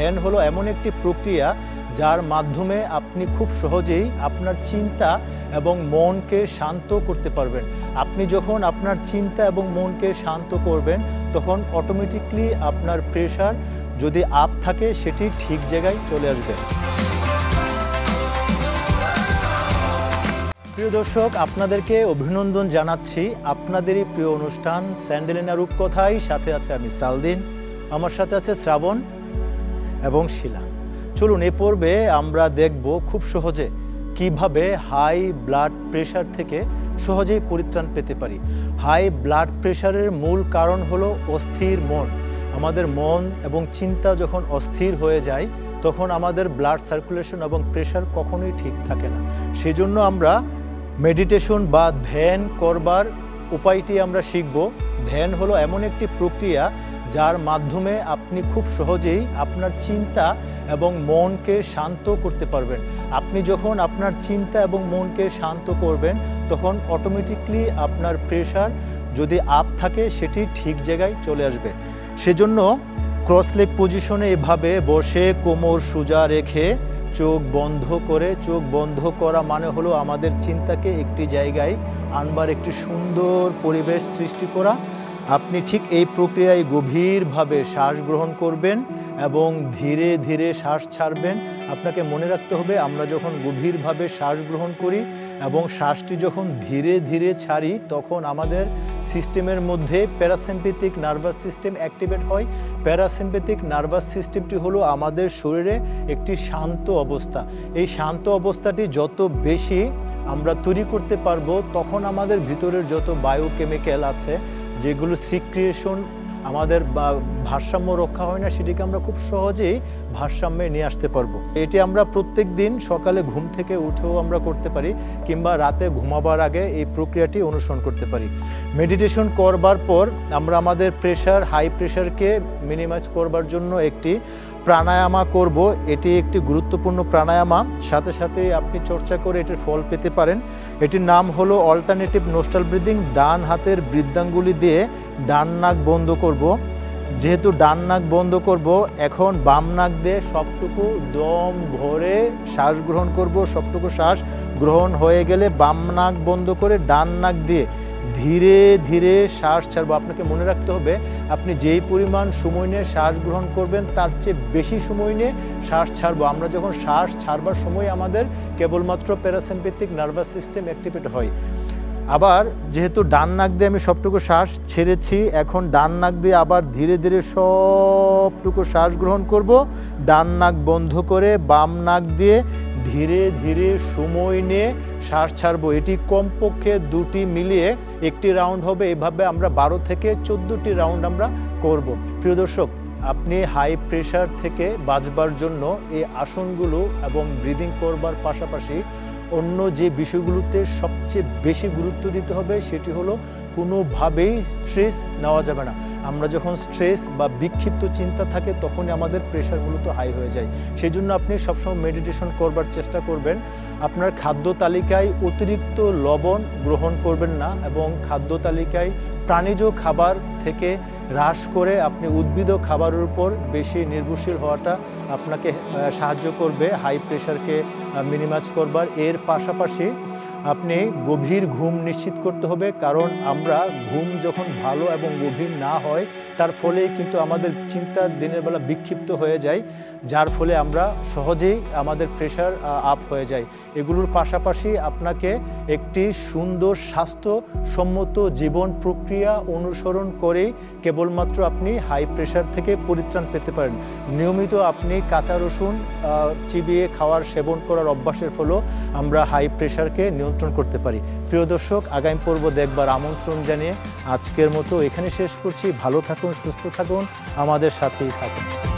ধ্যান হলো এমন একটি প্রক্রিয়া যার মাধ্যমে আপনি খুব সহজেই আপনার চিন্তা এবং মনকে শান্ত করতে পারবেন। আপনি যখন আপনার চিন্তা এবং মনকে শান্ত করবেন তখন অটোমেটিকলি আপনার প্রেশার যদি আপ থাকে সেটি ঠিক জায়গায় চলে আসবে। প্রিয় দর্শক, আপনাদেরকে অভিনন্দন জানাচ্ছি আপনাদেরই প্রিয় অনুষ্ঠান স্যান্ডেলিনা রূপকথায়। সাথে আছে আমি সালদিন, আমার সাথে আছে শ্রাবণ এবং শিলা। চলুন এ পর্বে আমরা দেখব খুব সহজে কিভাবে হাই ব্লাড প্রেশার থেকে সহজেই পরিত্রাণ পেতে পারি। হাই ব্লাড প্রেশারের মূল কারণ হলো অস্থির মন। আমাদের মন এবং চিন্তা যখন অস্থির হয়ে যায় তখন আমাদের ব্লাড সার্কুলেশন এবং প্রেশার কখনোই ঠিক থাকে না। সেজন্য আমরা মেডিটেশন বা ধ্যান করবার উপায়টি আমরা শিখব। ধ্যান হলো এমন একটি প্রক্রিয়া যার মাধ্যমে আপনি খুব সহজেই আপনার চিন্তা এবং মনকে শান্ত করতে পারবেন। আপনি যখন আপনার চিন্তা এবং মনকে শান্ত করবেন তখন অটোমেটিকলি আপনার প্রেশার যদি আপ থাকে সেটি ঠিক জায়গায় চলে আসবে। সেজন্য ক্রস লেগ পজিশনে এভাবে বসে কোমর সোজা রেখে চোখ বন্ধ করে, চোখ বন্ধ করা মানে হলো আমাদের চিন্তাকে একটি জায়গায় আনবার একটি সুন্দর পরিবেশ সৃষ্টি করা। আপনি ঠিক এই প্রক্রিয়ায় গভীরভাবে শ্বাস গ্রহণ করবেন এবং ধীরে ধীরে শ্বাস ছাড়বেন। আপনাকে মনে রাখতে হবে, আমরা যখন গভীরভাবে শ্বাস গ্রহণ করি এবং শ্বাসটি যখন ধীরে ধীরে ছাড়ি তখন আমাদের সিস্টেমের মধ্যে প্যারাসিম্প্যাথিক নার্ভাস সিস্টেম অ্যাক্টিভেট হয়। প্যারাসিম্প্যাথিক নার্ভাস সিস্টেমটি হলো আমাদের শরীরে একটি শান্ত অবস্থা। এই শান্ত অবস্থাটি যত বেশি আমরা তৈরি করতে পারবো তখন আমাদের ভিতরের যত বায়োকেমিক্যাল আছে যেগুলো সিক্রিয়েশন আমাদের ভারসাম্য রক্ষা হয় না, সেটিকে আমরা খুব সহজেই ভারসাম্যে নিয়ে আসতে পারবো। এটি আমরা প্রত্যেক দিন সকালে ঘুম থেকে উঠেও আমরা করতে পারি কিংবা রাতে ঘুমাবার আগে এই প্রক্রিয়াটি অনুসরণ করতে পারি। মেডিটেশন করবার পর আমরা আমাদের প্রেশার, হাই প্রেশারকে মিনিমাইজ করবার জন্য একটি প্রাণায়ামা করব। এটি একটি গুরুত্বপূর্ণ প্রাণায়ামা, সাথে সাথে আপনি চর্চা করে এটির ফল পেতে পারেন। এটির নাম হলো অল্টারনেটিভ নোস্টাল ব্রিদিং। ডান হাতের বৃদ্ধাঙ্গুলি দিয়ে ডান নাক বন্ধ করব। যেহেতু ডান নাক বন্ধ করব, এখন বাম নাক দিয়ে সবটুকু দম ভরে শ্বাস গ্রহণ করব। সবটুকু শ্বাস গ্রহণ হয়ে গেলে বাম নাক বন্ধ করে ডান নাক দিয়ে ধীরে ধীরে শ্বাস ছাড়বো। আপনাকে মনে রাখতে হবে, আপনি যেই পরিমাণ সময় নিয়ে শ্বাস গ্রহণ করবেন তার চেয়ে বেশি সময় নিয়ে শ্বাস ছাড়বো। আমরা যখন শ্বাস ছাড়বার সময় আমাদের কেবলমাত্র প্যারাসিম্প্যাথিক নার্ভাস সিস্টেম অ্যাক্টিভেট হয়। আবার যেহেতু ডান নাক দিয়ে আমি সবটুকু শ্বাস ছেড়েছি, এখন ডান নাক দিয়ে আবার ধীরে ধীরে সবটুকু শ্বাস গ্রহণ করব। ডান নাক বন্ধ করে বাম নাক দিয়ে ধীরে ধীরে সময় নিয়ে শ্বাস ছাড়বো। এটি কমপক্ষে দুটি মিলিয়ে একটি রাউন্ড হবে। এভাবে আমরা 12 থেকে 14টি রাউন্ড আমরা করব। প্রিয় দর্শক, আপনি হাই প্রেশার থেকে বাঁচবার জন্য এই আসনগুলো এবং ব্রিদিং করবার পাশাপাশি অন্য যে বিষয়গুলোতে সবচেয়ে বেশি গুরুত্ব দিতে হবে সেটি হলো কোনোভাবেই স্ট্রেস নেওয়া যাবে না। আমরা যখন স্ট্রেস বা বিক্ষিপ্ত চিন্তা থাকে তখনই আমাদের প্রেশারগুলো তো হাই হয়ে যায়। সেই জন্য আপনি সবসময় মেডিটেশন করবার চেষ্টা করবেন। আপনার খাদ্য তালিকায় অতিরিক্ত লবণ গ্রহণ করবেন না এবং খাদ্য তালিকায় প্রাণীজ খাবার থেকে হ্রাস করে আপনি উদ্ভিদ খাবারের উপর বেশি নির্ভরশীল হওয়াটা আপনাকে সাহায্য করবে হাই প্রেশারকে মিনিমাইজ করবার। এর পাশাপাশি আপনি গভীর ঘুম নিশ্চিত করতে হবে, কারণ আমরা ঘুম যখন ভালো এবং গভীর না হয় তার ফলে কিন্তু আমাদের চিন্তা দিনের বেলা বিক্ষিপ্ত হয়ে যায়, যার ফলে আমরা সহজেই আমাদের প্রেশার আপ হয়ে যায়। এগুলোর পাশাপাশি আপনাকে একটি সুন্দর স্বাস্থ্যসম্মত জীবন প্রক্রিয়া অনুসরণ করেই কেবলমাত্র আপনি হাই প্রেশার থেকে পরিত্রাণ পেতে পারেন। নিয়মিত আপনি কাঁচা রসুন চিবিয়ে খাওয়ার সেবন করার অভ্যাসের ফলেও আমরা হাই প্রেশারকে নিয়ন্ত্রণ করতে পারি। প্রিয় দর্শক, আগামী পর্ব দেখবার আমন্ত্রণ জানিয়ে আজকের মতো এখানে শেষ করছি। ভালো থাকুন, সুস্থ থাকুন, আমাদের সাথেই থাকুন।